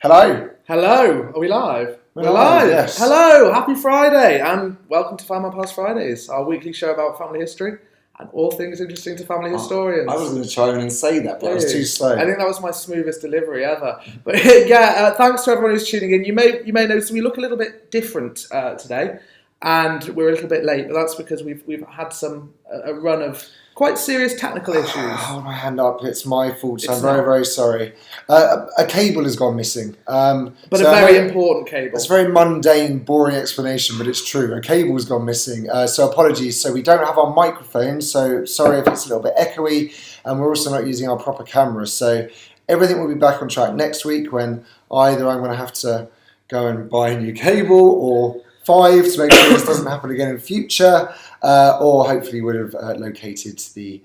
Hello. Hello. Are we live? We're live, yes. Hello. Happy Friday and welcome to Findmypast Fridays, our weekly show about family history and all things interesting to family historians. I was going to try and say that, but I was too slow. I think that was my smoothest delivery ever. But thanks to everyone who's tuning in. You may notice we look a little bit different today, and we're a little bit late. But that's because we've had a run of quite serious technical issues. Hold my hand up. It's my fault. I'm very, very sorry. A cable has gone missing. But a very important cable. It's a very mundane, boring explanation, but it's true. A cable has gone missing. So apologies. So we don't have our microphone. So sorry if it's a little bit echoey. And we're also not using our proper cameras. So everything will be back on track next week when either I'm going to have to go and buy a new cable or 5 to make sure this doesn't happen again in the future, or hopefully would have located the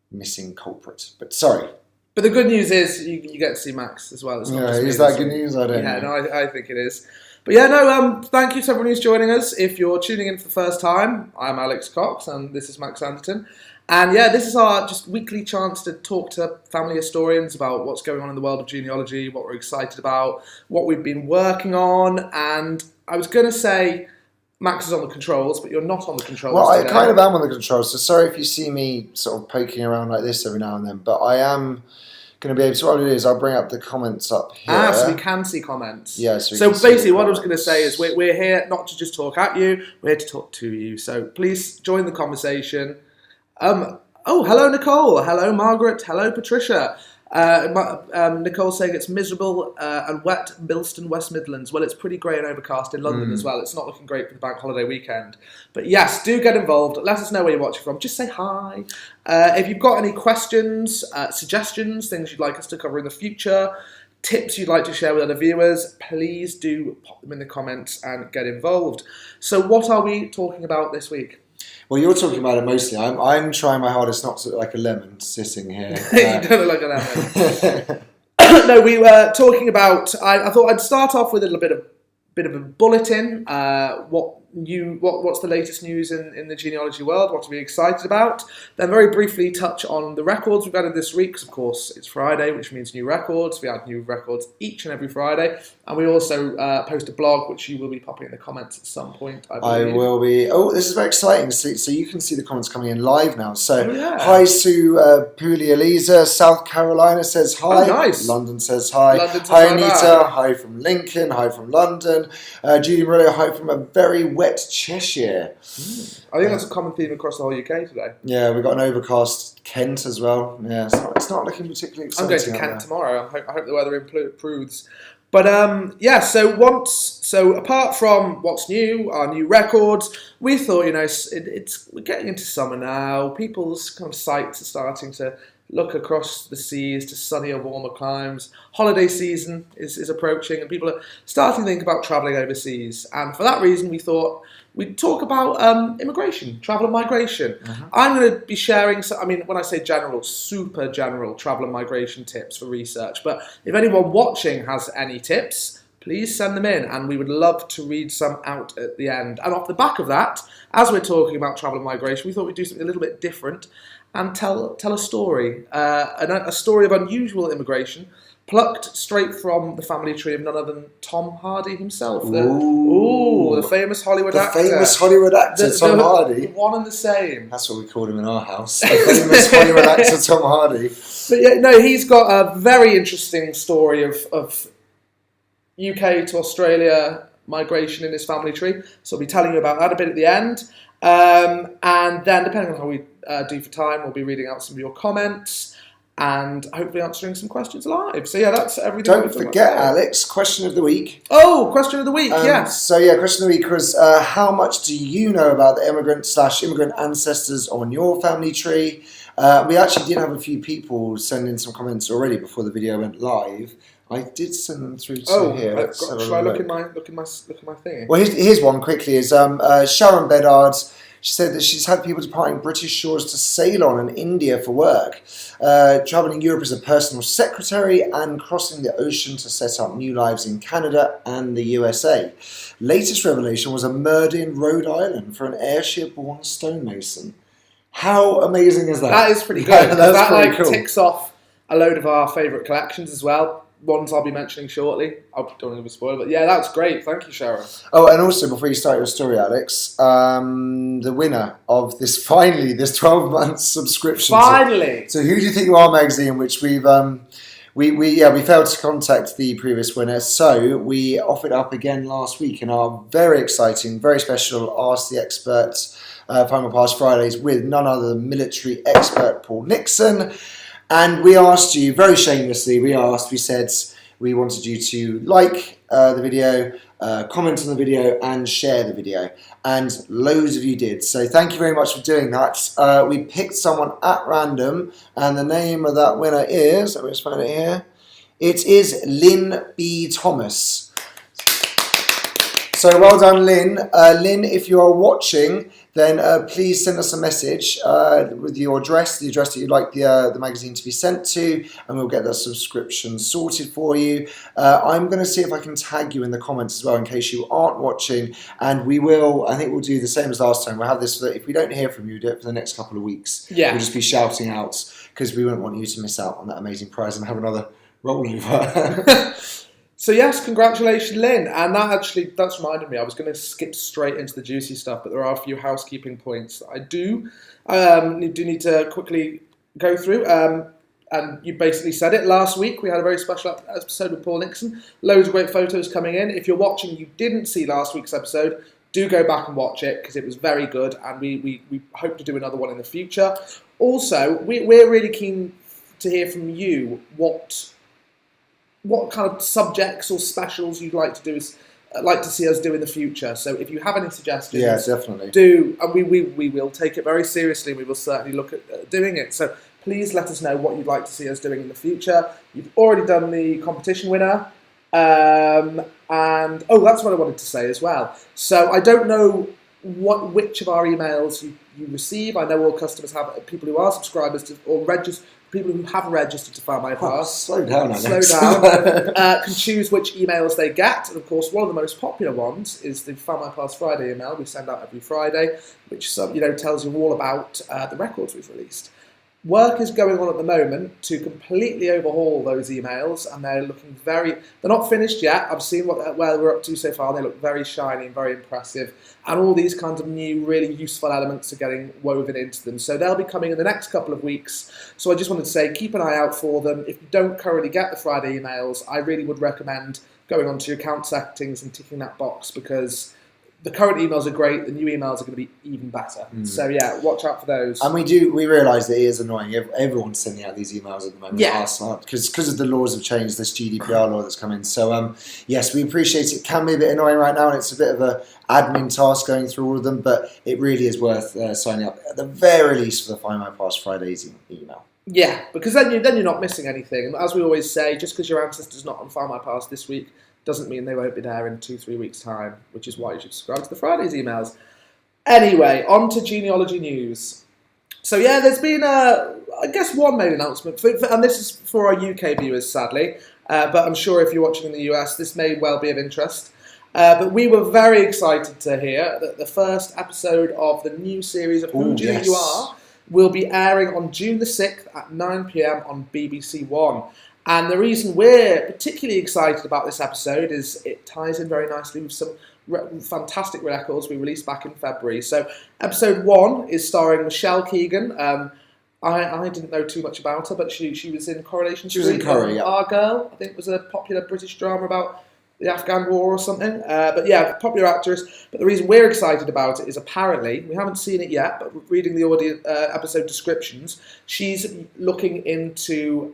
missing culprit. But sorry. But the good news is you get to see Max as well. Is that good news? I don't know. No, I think it is. But thank you to everyone who's joining us. If you're tuning in for the first time, I'm Alex Cox and this is Max Anderton. And this is our just weekly chance to talk to family historians about what's going on in the world of genealogy, what we're excited about, what we've been working on. And I was going to say Max is on the controls, but you're not on the controls Well, today. I kind of am on the controls, so sorry if you see me sort of poking around like this every now and then, but I am going to be able to, what I'll do is I'll bring up the comments up here. So we can see comments. Yeah, so basically what I was going to say is we're here not to just talk at you, we're here to talk to you. So please join the conversation. Hello Nicole, hello Margaret, hello Patricia. Nicole saying it's miserable and wet Bilston, West Midlands. Well, it's pretty grey and overcast in London as well. It's not looking great for the bank holiday weekend. But yes, do get involved. Let us know where you're watching from. Just say hi. If you've got any questions, suggestions, things you'd like us to cover in the future, tips you'd like to share with other viewers, please do pop them in the comments and get involved. So what are we talking about this week? Well, you're talking about it mostly. I'm trying my hardest not to look like a lemon sitting here. You don't look like a lemon. No, we were talking about. I thought I'd start off with a little bit of a bulletin. What's the latest news in the genealogy world? What are we excited about? Then very briefly touch on the records we've added this week, because of course it's Friday, which means new records. We add new records each and every Friday. And we also post a blog, which you will be popping in the comments at some point, I believe. I will be. Oh, this is very exciting. So you can see the comments coming in live now. So Hi Sue Puglielisa, South Carolina says hi. Oh, nice. London says hi. London says hi hi Anita, back. hi from Lincoln, hi from London. Judy Murillo, hi from a very wet Cheshire. I think that's a common theme across the whole UK today. Yeah, we've got an overcast Kent as well. Yeah, it's not looking particularly exciting. I'm going to Kent tomorrow. I hope the weather improves. But so apart from what's new, our new records, we thought we're getting into summer now. People's kind of sights are starting to look across the seas to sunnier, warmer climes. Holiday season is approaching, and people are starting to think about travelling overseas. And for that reason, we thought we'd talk about immigration, travel and migration. Mm-hmm. I'm going to be sharing, when I say general, super general travel and migration tips for research. But if anyone watching has any tips, please send them in, and we would love to read some out at the end. And off the back of that, as we're talking about travel and migration, we thought we'd do something a little bit different and tell a story, a story of unusual immigration, plucked straight from the family tree of none other than Tom Hardy himself. The famous Hollywood actor. The famous Hollywood actor, Tom Hardy. One and the same. That's what we called him in our house. The famous Hollywood actor, Tom Hardy. But he's got a very interesting story of UK to Australia migration in his family tree. So I'll be telling you about that a bit at the end. And then, depending on how we do for time, we'll be reading out some of your comments and hopefully answering some questions live. So that's everything. Don't forget, Alex, question of the week. Oh, question of the week, yes. So question of the week was, how much do you know about the immigrant ancestors on your family tree? We actually did have a few people send in some comments already before the video went live. I did send them through to here. Should I look in my thing? Well, here's one quickly. Is Sharon Bedard. She said that she's had people departing British shores to Ceylon and India for work, travelling Europe as a personal secretary and crossing the ocean to set up new lives in Canada and the USA. Latest revelation was a murder in Rhode Island for an Ayrshire-born stonemason. How amazing is that? That is pretty good. That's that pretty cool. Ticks off a load of our favourite collections as well. ones I'll be mentioning shortly. I don't want to give a spoiler, but yeah, that's great. Thank you, Sharon. Oh, and also before you start your story, Alex, the winner of this 12-month subscription. Finally. So Who Do You Think You Are magazine, which we failed to contact the previous winner, so we offered up again last week in our very exciting, very special Ask the Expert Findmypast Fridays with none other than military expert Paul Nixon. And we asked you, very shamelessly, we said we wanted you to like the video, comment on the video, and share the video. And loads of you did. So thank you very much for doing that. We picked someone at random, and the name of that winner is, let me just find it here, it is Lynn B. Thomas. So well done, Lynn. Lynn, if you are watching, then please send us a message with your address, the address that you'd like the magazine to be sent to, and we'll get that subscription sorted for you. I'm going to see if I can tag you in the comments as well in case you aren't watching, and I think we'll do the same as last time. We'll have this, if we don't hear from you, do it for the next couple of weeks. Yeah. We'll just be shouting out because we wouldn't want you to miss out on that amazing prize and have another rollover. So yes, congratulations, Lynn. And that's reminded me, I was going to skip straight into the juicy stuff, but there are a few housekeeping points that I do need to quickly go through. And you basically said it. Last week, we had a very special episode with Paul Nixon. Loads of great photos coming in. If you're watching, you didn't see last week's episode, do go back and watch it because it was very good, and we hope to do another one in the future. Also, we're really keen to hear from you what kind of subjects or specials you'd like to see us do in the future. So if you have any suggestions, yeah, definitely do, and we will take it very seriously. We will certainly look at doing it. So please let us know what you'd like to see us doing in the future. You've already done the competition winner, and that's what I wanted to say as well. So I don't know which of our emails you receive. I know all customers have people who are subscribers to or register. People who have registered to Findmypast, slow down, can choose which emails they get. And of course, one of the most popular ones is the Findmypast Friday email we send out every Friday, which tells you all about the records we've released. Work is going on at the moment to completely overhaul those emails, and they're looking they're not finished yet. I've seen where we're up to so far. They look very shiny and very impressive, and all these kinds of new, really useful elements are getting woven into them. So they'll be coming in the next couple of weeks. So I just wanted to say, keep an eye out for them. If you don't currently get the Friday emails, I really would recommend going onto your account settings and ticking that box, because the current emails are great, the new emails are going to be even better. So yeah, watch out for those. And we realise that it is annoying. Everyone's sending out these emails at the moment. Yeah. Because of the laws have changed, this GDPR law that's come in. So yes, we appreciate it. It can be a bit annoying right now, and it's a bit of an admin task going through all of them, but it really is worth signing up, at the very least, for the Findmypast Fridays email. Yeah, because then you're not missing anything. And as we always say, just because your ancestor's not on Findmypast this week doesn't mean they won't be there in 2-3 weeks' time, which is why you should subscribe to the Fridays emails. Anyway, on to genealogy news. So yeah, there's been, one main announcement, and this is for our UK viewers, sadly, but I'm sure if you're watching in the US, this may well be of interest. But we were very excited to hear that the first episode of the new series of Who Do You Think You Are will be airing on June the 6th at 9 p.m. on BBC One. And the reason we're particularly excited about this episode is it ties in very nicely with some fantastic records we released back in February. So episode 1 is starring Michelle Keegan. I didn't know too much about her, but she was in Coronation Street. She was in Corrie, yeah. Our Girl, I think it was a popular British drama about the Afghan War or something. But yeah, popular actress. But the reason we're excited about it is apparently, we haven't seen it yet, but reading the audio episode descriptions, she's looking into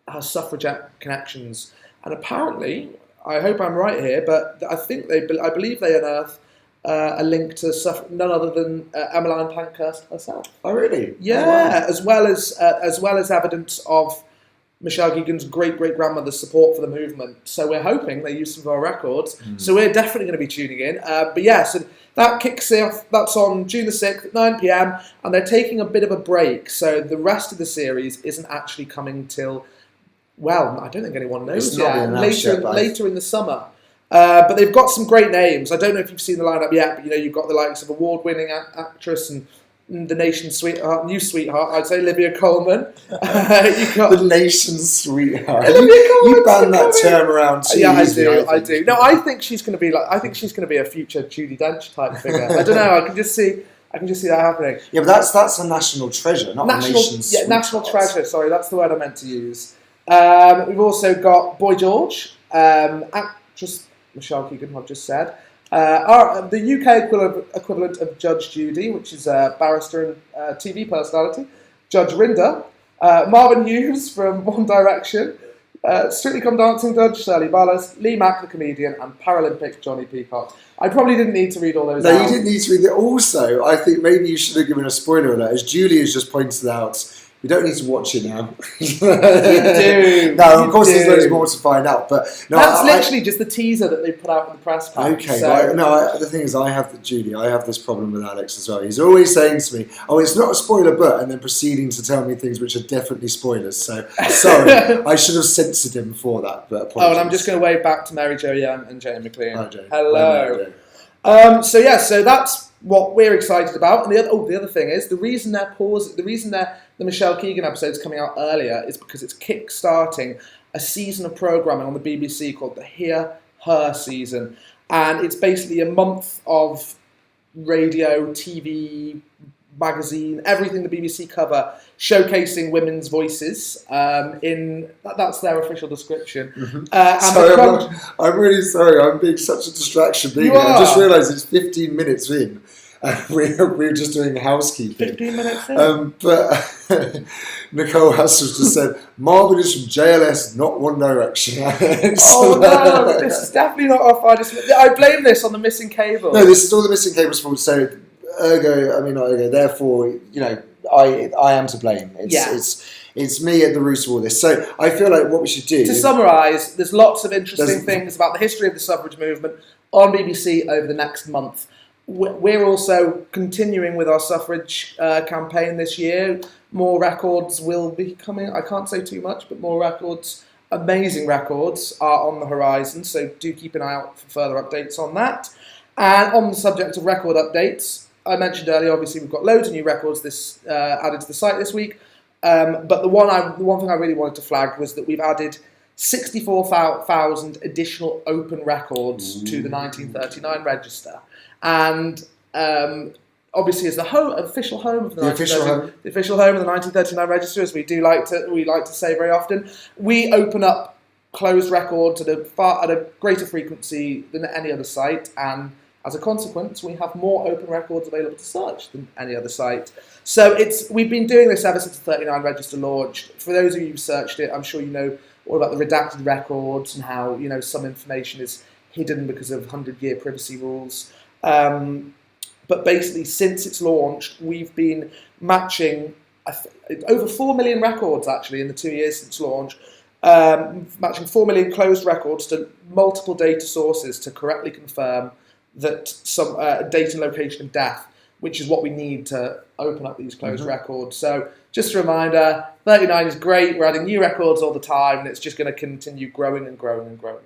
her suffragette connections, and apparently, I hope I'm right here, but I believe they unearth a link to none other than Emmeline Pankhurst herself. Oh, really? Yeah, oh, wow. as well as evidence of Michelle Keegan's great-great-grandmother's support for the movement. So we're hoping they use some of our records. So we're definitely going to be tuning in. But yeah, so that kicks off. That's on June the 6th at 9 p.m. and they're taking a bit of a break. So the rest of the series isn't actually coming till, well, I don't think anyone knows yet. Later in the summer. But they've got some great names. I don't know if you've seen the lineup yet, but you've got the likes of award-winning actress and the nation's sweetheart, new sweetheart, I'd say Olivia Colman. You got The nation's sweetheart. Olivia You Colman's ban the that comic. term around too Yeah, I easily, do. No, I think she's going to be like. I think she's going to be a future Judi Dench type figure. I don't know. I can just see that happening. Yeah, but that's a national treasure, not a nation's sweetheart. National treasure. Sorry, that's the word I meant to use. We've also got Boy George, actress Michelle Keegan, I've just said. The UK equivalent of Judge Judy, which is a barrister and TV personality. Judge Rinder. Marvin Hughes from One Direction. Strictly Come Dancing judge Shirley Ballas, Lee Mack the comedian, and Paralympic Johnny Peacock. I probably didn't need to read all those out. No, you didn't need to read it. Also, I think maybe you should have given a spoiler alert. As Julie has just pointed out, you don't need to watch it now. You do. No, of course there's loads more to find out. But no, that's literally just the teaser that they put out in the press pack. Okay, so. the thing is, I have this problem with Alex as well. He's always saying to me, "Oh, it's not a spoiler, but," and then proceeding to tell me things which are definitely spoilers. So sorry, I should have censored him for that. But apologies. And I'm just going to wave back to Mary Jo Young and Jane McLean. Hi, Jane. Hello. So that's what we're excited about. And the other thing is the reason the Michelle Keegan episode's coming out earlier is because it's kick-starting a season of programming on the BBC called the Hear Her season, and it's basically a month of radio, TV, magazine, everything the BBC cover, showcasing women's voices. That's their official descriction. Mm-hmm. I'm really sorry. I'm being such a distraction. I just realised it's 15 minutes in. We're just doing housekeeping. 15 minutes in. But Nicole Hassels just said, Marvin is from JLS, not One Direction. Oh no, this is definitely not our finest. I blame this on the missing cable. No, this is all the missing cable's fault. So, therefore, I am to blame. It's me at the root of all this. So I feel like what we should do... To summarise, there's lots of interesting things about the history of the suffrage movement on BBC over the next month. We're also continuing with our suffrage campaign this year. More records will be coming. I can't say too much, but more records, amazing records, are on the horizon. So do keep an eye out for further updates on that. And on the subject of record updates, I mentioned earlier, obviously we've got loads of new records added to the site this week. But the one thing I really wanted to flag was that we've added 64,000 additional open records to the 1939 register. And obviously, as the official home of the 1939 register, as we like to say very often, we open up closed records at a greater frequency than any other site, and as a consequence, we have more open records available to search than any other site. So we've been doing this ever since the 39 register launched. For those of you who've searched it, I'm sure you know all about the redacted records and how some information is hidden because of 100-year privacy rules. But basically, since it's launched, we've been matching over 4 million records, actually, in the 2 years since launch, matching 4 million closed records to multiple data sources to correctly confirm that some date and location of death, which is what we need to open up these closed records. So just a reminder, 39 is great. We're adding new records all the time, and it's just going to continue growing and growing and growing.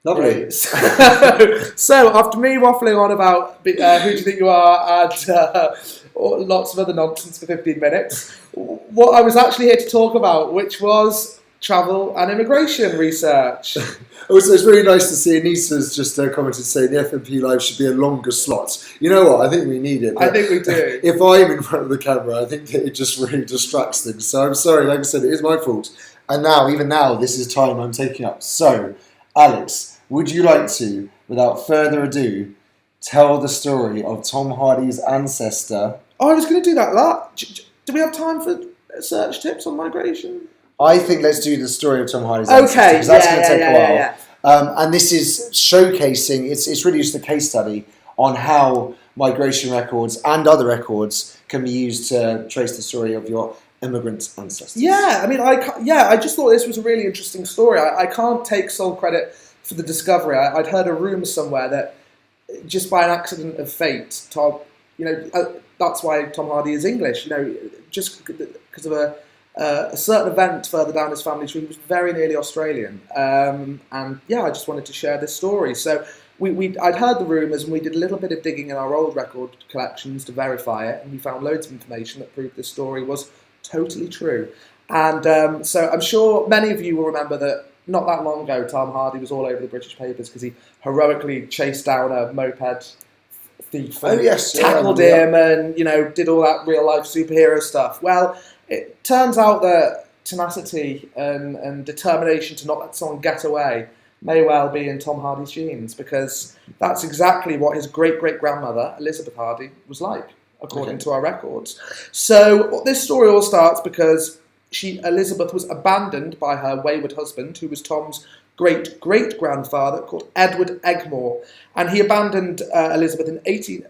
Lovely. So after me waffling on about who do you think you are and lots of other nonsense for 15 minutes, what I was actually here to talk about, which was travel and immigration research. Also, it's really nice to see Anissa's just commented saying the FMP Live should be a longer slot. You know what? I think we need it. I think we do. If I'm in front of the camera, I think that it just really distracts things. So I'm sorry, like I said, it is my fault. And even now, this is time I'm taking up. So, Alex, would you like to, without further ado, tell the story of Tom Hardy's ancestor? Oh, I was going to do that. Do we have time for search tips on migration? I think let's do the story of Tom Hardy's ancestor, because that's going to take a while. And this is showcasing, it's really just a case study on how migration records and other records can be used to trace the story of your immigrant ancestors. Yeah, I mean, I just thought this was a really interesting story. I can't take sole credit for the discovery. I'd heard a rumour somewhere that just by an accident of fate, that's why Tom Hardy is English. Just because of a certain event further down his family tree, he was very nearly Australian. I just wanted to share this story. So I'd heard the rumours, and we did a little bit of digging in our old record collections to verify it, and we found loads of information that proved this story was totally true. And so I'm sure many of you will remember that not that long ago, Tom Hardy was all over the British papers because he heroically chased down a moped thief and tackled him and, did all that real-life superhero stuff. Well, it turns out that tenacity and determination to not let someone get away may well be in Tom Hardy's genes, because that's exactly what his great-great-grandmother, Elizabeth Hardy, was like, according to our records. So this story all starts because Elizabeth was abandoned by her wayward husband, who was Tom's great-great-grandfather, called Edward Egmore. And he abandoned Elizabeth he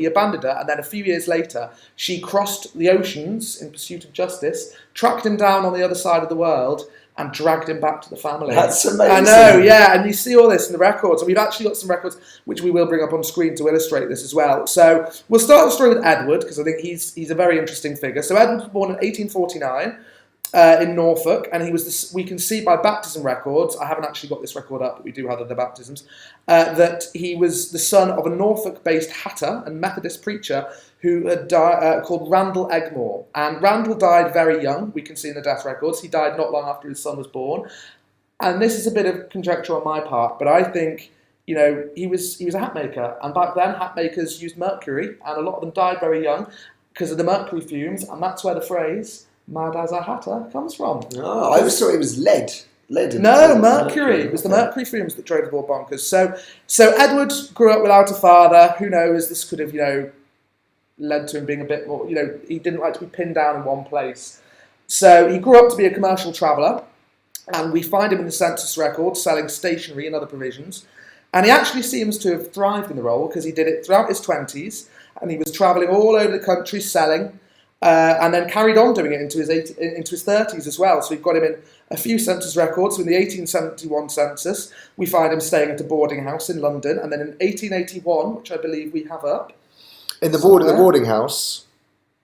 abandoned her, and then a few years later, she crossed the oceans in pursuit of justice, tracked him down on the other side of the world, and dragged him back to the family. That's amazing. I know, yeah, and you see all this in the records, and we've actually got some records which we will bring up on screen to illustrate this as well. So we'll start the story with Edward, because I think he's a very interesting figure. So Edward was born in 1849 in Norfolk, and we can see by baptism records, I haven't actually got this record up, but we do have the baptisms, that he was the son of a Norfolk-based hatter and Methodist preacher who had died, called Randall Egmore. And Randall died very young, we can see in the death records. He died not long after his son was born. And this is a bit of conjecture on my part, but I think, he was a hat maker. And back then, hat makers used mercury, and a lot of them died very young because of the mercury fumes, and that's where the phrase, mad as a hatter, comes from. Oh, I always thought it was lead. Mercury. It was the mercury fumes that drove the ball bonkers. So Edward grew up without a father. Who knows, this could have, led to him being a bit more, he didn't like to be pinned down in one place. So he grew up to be a commercial traveller, and we find him in the census records selling stationery and other provisions. And he actually seems to have thrived in the role, because he did it throughout his 20s, and he was travelling all over the country selling, and then carried on doing it into his 30s as well. So we've got him in a few census records. So in the 1871 census, we find him staying at a boarding house in London, and then in 1881, which I believe we have up, in the boarding house.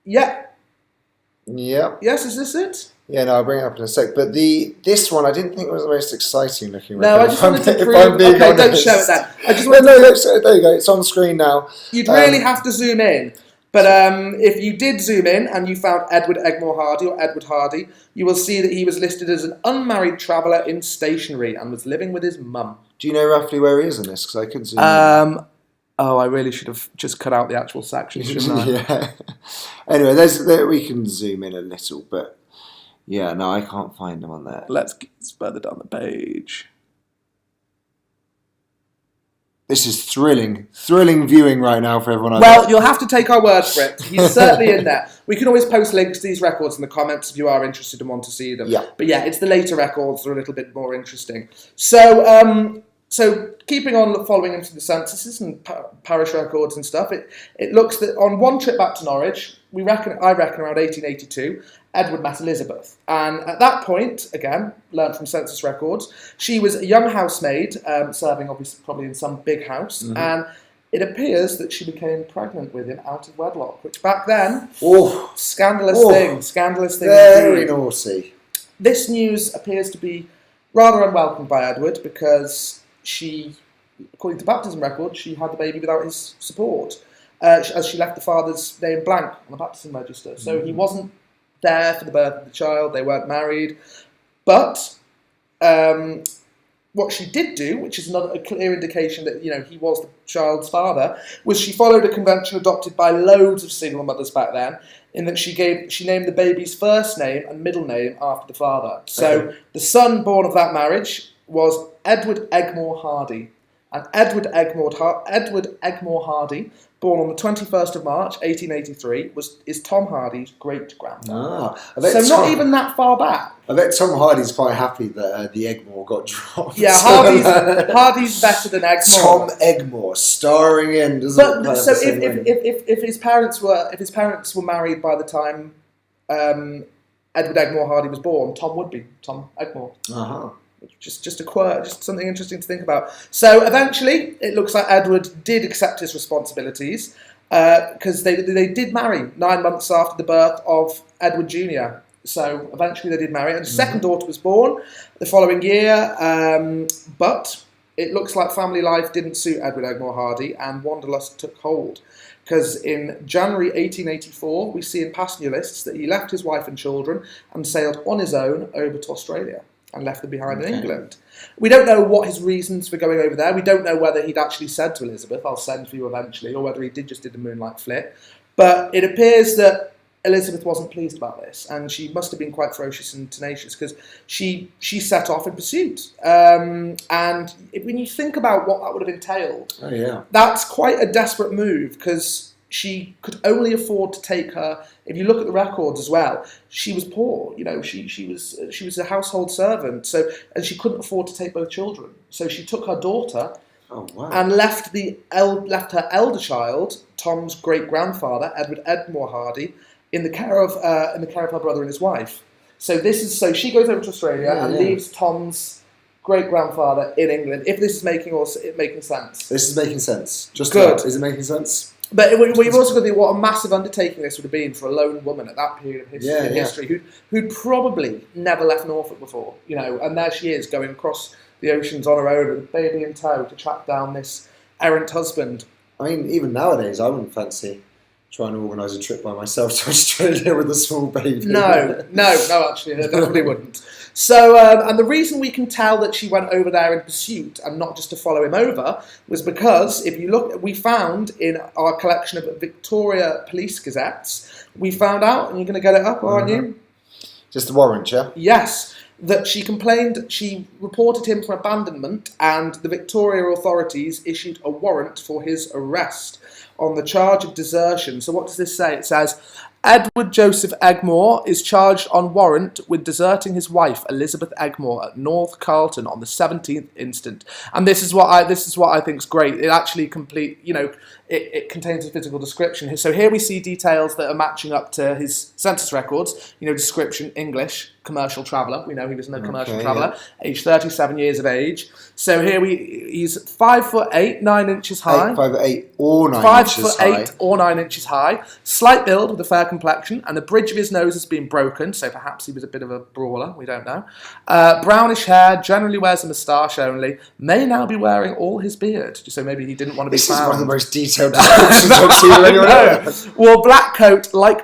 Yeah. Yeah. Yes, is this it? Yeah, no, I'll bring it up in a sec. But this one, I didn't think was the most exciting looking. No, I just wanted to prove. Okay, don't show it then. I just wanted there you go. It's on screen now. You'd really have to zoom in. But if you did zoom in and you found Edward Egmore Hardy or Edward Hardy, you will see that he was listed as an unmarried traveller in stationery and was living with his mum. Do you know roughly where he is in this? Because I couldn't zoom in. Oh, I really should have just cut out the actual section, shouldn't I? Yeah. Anyway, we can zoom in a little, but yeah, no, I can't find him on there. Let's get further down the page. This is thrilling viewing right now for everyone. Well, you'll have to take our word for it. He's certainly in there. We can always post links to these records in the comments if you are interested and want to see them. Yeah. But yeah, it's the later records that are a little bit more interesting. So keeping on following into the censuses and parish records and stuff, it looks that on one trip back to Norwich, I reckon around 1882, Edward met Elizabeth. And at that point, again, learnt from census records, she was a young housemaid, serving obviously probably in some big house, and it appears that she became pregnant with him out of wedlock, which back then, scandalous thing. Very naughty. This news appears to be rather unwelcomed by Edward, because she, according to baptism records, she had the baby without his support, as she left the father's name blank on the baptism register. So he wasn't there for the birth of the child, they weren't married. But what she did do, which is a clear indication that he was the child's father, was she followed a convention adopted by loads of single mothers back then, in that she named the baby's first name and middle name after the father. So the son born of that marriage was Edward Egmore Hardy. And Edward Egmore Hardy, born on the 21st of March, 1883, is Tom Hardy's great-grandfather. So not even that far back. I bet Tom Hardy's quite happy that the Egmore got dropped. Yeah, Hardy's better than Egmore. Tom Egmore, starring in. If his parents were married by the time Edward Egmore Hardy was born, Tom would be Tom Egmore. Just a quirk, just something interesting to think about. So eventually, it looks like Edward did accept his responsibilities, because they did marry 9 months after the birth of Edward Jr. So eventually they did marry, and a second daughter was born the following year. But it looks like family life didn't suit Edward Egmore Hardy, and wanderlust took hold. Because in January 1884, we see in passenger lists that he left his wife and children and sailed on his own over to Australia and left them behind in England. We don't know what his reasons for going over there. We don't know whether he'd actually said to Elizabeth, "I'll send for you eventually," or whether he just did a moonlight flit. But it appears that Elizabeth wasn't pleased about this, and she must have been quite ferocious and tenacious, because she set off in pursuit. And when you think about what that would have entailed, that's quite a desperate move, because she could only afford to take her. If you look at the records as well, she was poor. You know, she was a household servant, and she couldn't afford to take both children. So she took her daughter. Oh, wow. And left her elder child, Tom's great grandfather, Edward Egmore Hardy, in the care of her brother and his wife. So she goes over to Australia and leaves Tom's great grandfather in England. If this is making sense, this is making sense. Just good. Is it making sense? But we've also got to think what a massive undertaking this would have been for a lone woman at that period of history, who'd probably never left Norfolk before, you know, and there she is going across the oceans on her own with a baby in tow to track down this errant husband. I mean, even nowadays, I wouldn't fancy trying to organise a trip by myself to Australia with a small baby. No, actually, I definitely wouldn't. So, and the reason we can tell that she went over there in pursuit and not just to follow him over was because, if you look, we found in our collection of Victoria Police Gazettes, we found out, and you're going to get it up, aren't you? Just the warrant, yeah? Yes. That she reported him for abandonment, and the Victoria authorities issued a warrant for his arrest on the charge of desertion. So what does this say? It says, Edward Joseph Egmore is charged on warrant with deserting his wife, Elizabeth Egmore, at North Carlton on the 17th instant. And this is what I think is great. It actually it contains a physical description. So here we see details that are matching up to his census records. You know, description, English, commercial traveller. We know he was no commercial traveller. Age 37 years of age. So here he's 5'8", 9 inches high. 5'8" or 9 inches high. 5'8" or 9 inches high. Slight build with a fair complexion, and the bridge of his nose has been broken, so perhaps he was a bit of a brawler. We don't know. Brownish hair, generally wears a moustache only. May now be wearing all his beard, so maybe he didn't want to be found. This is one of the most detailed descriptions I've seen of anyone else. Wore black coat, light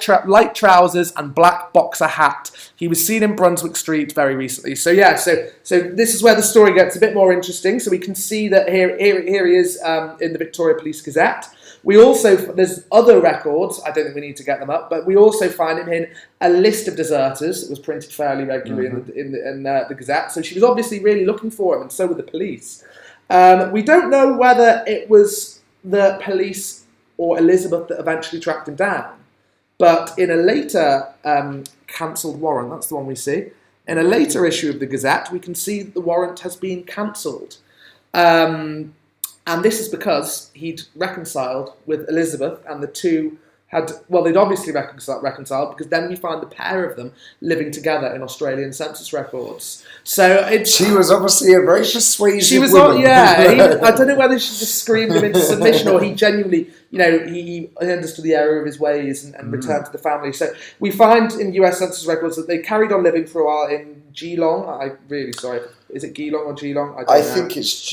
trousers, and black boxer hat. He was seen in Brunswick Street very recently. So this is where the story gets a bit more interesting. So we can see that here he is in the Victoria Police Gazette. There's other records, I don't think we need to get them up, but we also find him in a list of deserters that was printed fairly regularly in the Gazette. So she was obviously really looking for him, and so were the police. We don't know whether it was the police or Elizabeth that eventually tracked him down, but in a later cancelled warrant, that's the one we see, in a later issue of the Gazette, we can see that the warrant has been cancelled. And this is because he'd reconciled with Elizabeth, and the two they'd obviously reconciled, because then we find the pair of them living together in Australian census records. So she was obviously a very persuasive woman. I don't know whether she just screamed him into submission, or he genuinely, he understood the error of his ways and returned to the family. So we find in US census records that they carried on living for a while in Geelong. I'm really sorry. Is it Geelong or Geelong? I think it's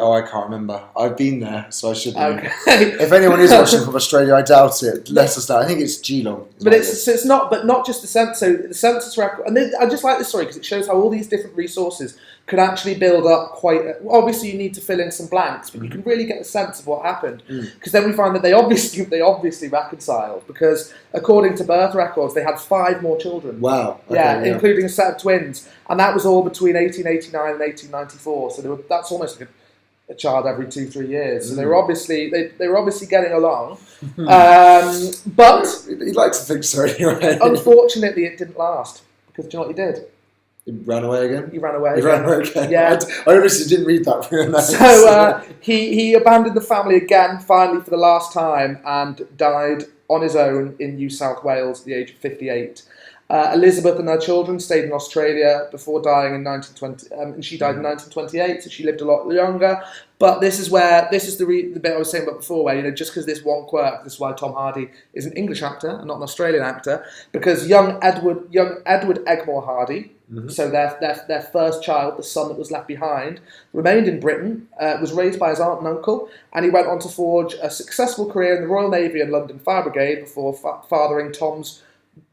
Oh, I can't remember. I've been there, so I should know. Okay. If anyone is watching from Australia, I doubt it. Let us know. I think it's Geelong. But it's not just the census. So the census record, and I just like this story because it shows how all these different resources could actually build up obviously you need to fill in some blanks, but you can really get a sense of what happened. Because then we find that they obviously reconciled, because according to birth records, they had 5 more children. Wow. Okay, including a set of twins. And that was all between 1889 and 1894. So that's almost like a child every 2-3 years. So they were obviously getting along. But you'd like to think so anyway. Unfortunately, it didn't last, because do you know what he did? He ran away again? He ran away again. Yeah. I obviously didn't read that for you. So he abandoned the family again, finally for the last time, and died on his own in New South Wales at the age of 58. Elizabeth and her children stayed in Australia before dying in 1920, and she died in 1928, so she lived a lot younger. But this is the bit I was saying about before, where just because this one quirk, this is why Tom Hardy is an English actor and not an Australian actor, because young Edward Egmore Hardy, So their first child, the son that was left behind, remained in Britain, was raised by his aunt and uncle, and he went on to forge a successful career in the Royal Navy and London Fire Brigade before fathering Tom's...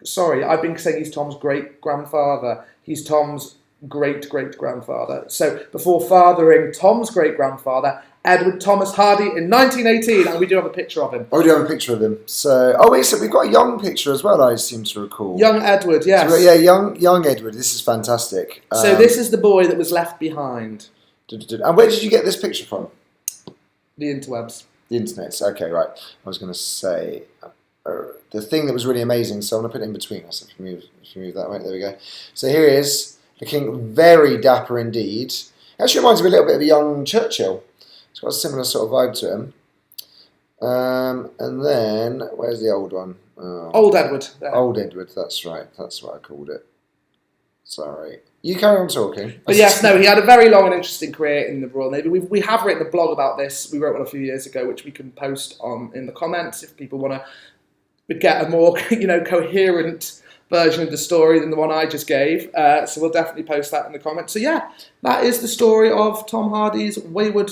Sorry, I've been saying he's Tom's great-grandfather. He's Tom's great-great-grandfather. So before fathering Tom's great-grandfather, Edward Thomas Hardy, in 1918, and we do have a picture of him. Oh, we do have a picture of him. So, wait, so we've got a young picture as well, I seem to recall. Young Edward, yes. So, yeah, young Edward. This is fantastic. So this is the boy that was left behind. And where did you get this picture from? The interwebs. The internet. Okay, right. I was going to say the thing that was really amazing. So I'm going to put it in between us. If you move that way, there we go. So here he is, looking very dapper indeed. Actually reminds me a little bit of a young Churchill. It's got a similar sort of vibe to him. And then, where's the old one? Oh, Old Edward. There. Old Edward, that's right. That's what I called it. Sorry. You carry on talking. But yes, no, he had a very long and interesting career in the Royal Navy. We have written a blog about this. We wrote one a few years ago, which we can post on in the comments if people want to get a more coherent version of the story than the one I just gave. So we'll definitely post that in the comments. So yeah, that is the story of Tom Hardy's wayward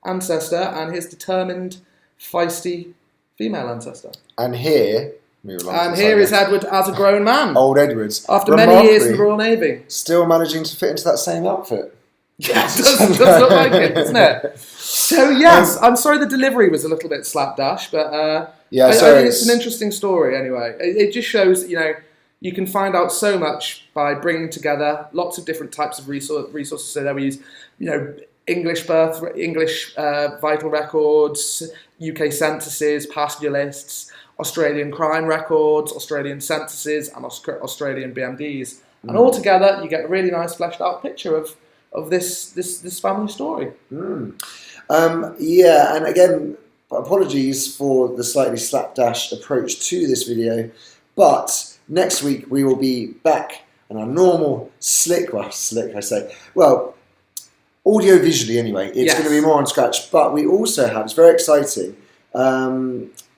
ancestor and his determined, feisty female ancestor. And here is Edward as a grown man. Old Edwards. After many years in the Royal Navy. Still managing to fit into that same outfit. Yeah, it does look like it, doesn't it? So yes, I'm sorry the delivery was a little bit slapdash, but I think it's an interesting story anyway. It just shows that, you can find out so much by bringing together lots of different types of resources. So there we use, English vital records, UK censuses, passenger lists, Australian crime records, Australian censuses, and Australian BMDs. And all together, you get a really nice fleshed out picture of this family story. Yeah, and again, apologies for the slightly slapdash approach to this video, but next week we will be back on our normal audio visually anyway. It's going to be more on scratch, but we also have, it's very exciting,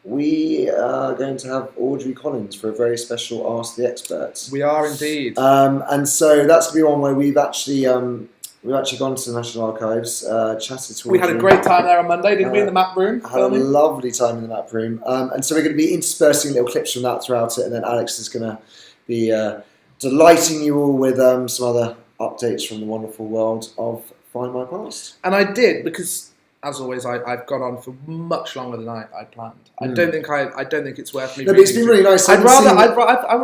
we are going to have Audrey Collins for a very special Ask the Experts. We are indeed. And so that's going to be one where we've actually gone to the National Archives, chatted to Audrey. We had a great time there on Monday, didn't we, in the map room? Had a lovely time in the map room. And so we're going to be interspersing little clips from that throughout it, and then Alex is going to be delighting you all with some other updates from the wonderful world of Find My Past. And I did, because as always, I've gone on for much longer than I planned. I don't think it's worth me. No, but it's been really nice. I want to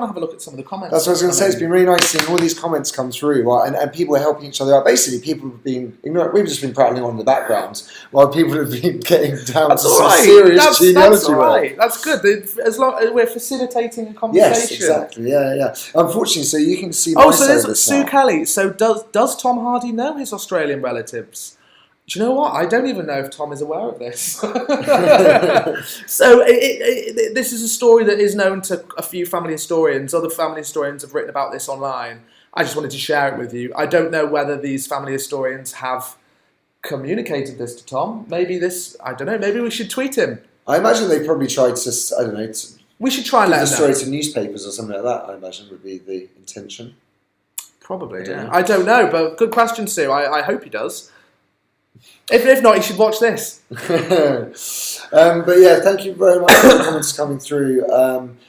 have a look at some of the comments. That's what I was going to say. It's been really nice seeing all these comments come through, and people are helping each other out. Basically, people have been, we've just been prattling on in the background while people have been getting down to some serious genealogy. That's all right. That's good. As long as we're facilitating a conversation. Yes, exactly. Yeah. Unfortunately, so you can see. So there's Sue Kelly. So does Tom Hardy know his Australian relatives? Do you know what? I don't even know if Tom is aware of this. So this is a story that is known to a few family historians. Other family historians have written about this online. I just wanted to share it with you. I don't know whether these family historians have communicated this to Tom. Maybe we should tweet him. I imagine they probably tried to, we should try and let him know. The story to newspapers or something like that, I imagine, would be the intention. Probably, I don't know, but good question, Sue. I hope he does. If not, you should watch this. But yeah, thank you very much for the comments coming through.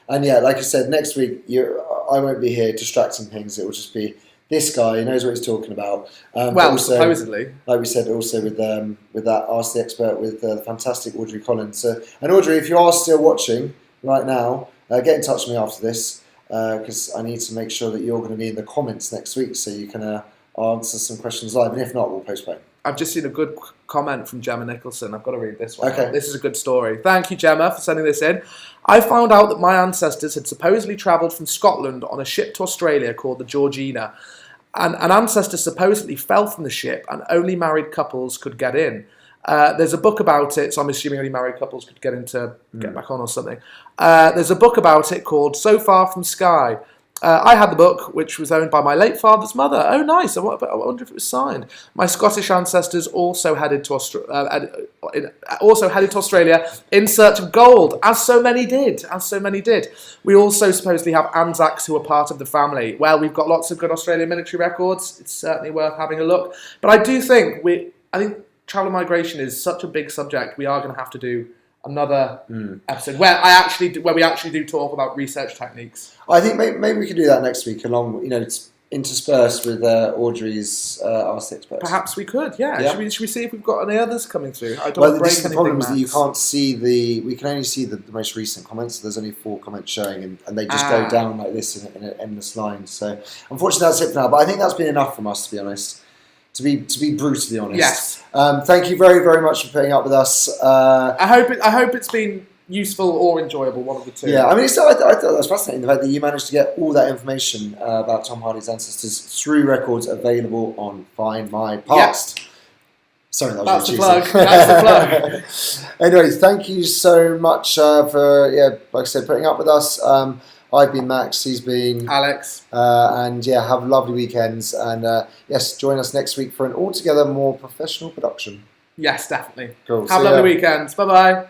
And yeah, like I said, next week I won't be here distracting things. It will just be this guy who knows what he's talking about. Also, supposedly, like we said, also with that Ask the Expert with the fantastic Audrey Collins. And Audrey, if you are still watching right now, get in touch with me after this because I need to make sure that you're going to be in the comments next week so you can answer some questions live. And if not, we'll postpone. I've just seen a good comment from Gemma Nicholson. I've got to read this one. Okay. This is a good story. Thank you, Gemma, for sending this in. I found out that my ancestors had supposedly travelled from Scotland on a ship to Australia called the Georgina. And an ancestor supposedly fell from the ship and only married couples could get in. There's a book about it, so I'm assuming only married couples could get back on or something. There's a book about it called So Far From Skye. I had the book, which was owned by my late father's mother. Oh, nice. I wonder if it was signed. My Scottish ancestors also headed to Australia in search of gold, as so many did. We also supposedly have Anzacs who are part of the family. Well, we've got lots of good Australian military records. It's certainly worth having a look. But I do think I think travel and migration is such a big subject. We are going to have to do another episode where we actually do talk about research techniques. I think maybe we could do that next week, along it's interspersed with Audrey's Ask the Experts. Perhaps we could, yeah. Should we see if we've got any others coming through? I don't well, want to break the anything, problem is Max. that you can't see we can only see the most recent comments. So there's only 4 comments showing, and they just go down like this in an endless line. So unfortunately, that's it for now. But I think that's been enough from us, to be honest. To be brutally honest. Yes. Thank you very, very much for putting up with us. I hope it's been useful or enjoyable, one of the two. Yeah, I mean, I thought that was fascinating, the fact that you managed to get all that information about Tom Hardy's ancestors through records available on Findmypast. Yep. Sorry, that was That's the plug. That's the plug. Anyway, thank you so much for, like I said, putting up with us. I've been Max, he's been Alex. And have lovely weekends. And yes, join us next week for an altogether more professional production. Yes, definitely. Cool. Have lovely weekends. Bye-bye.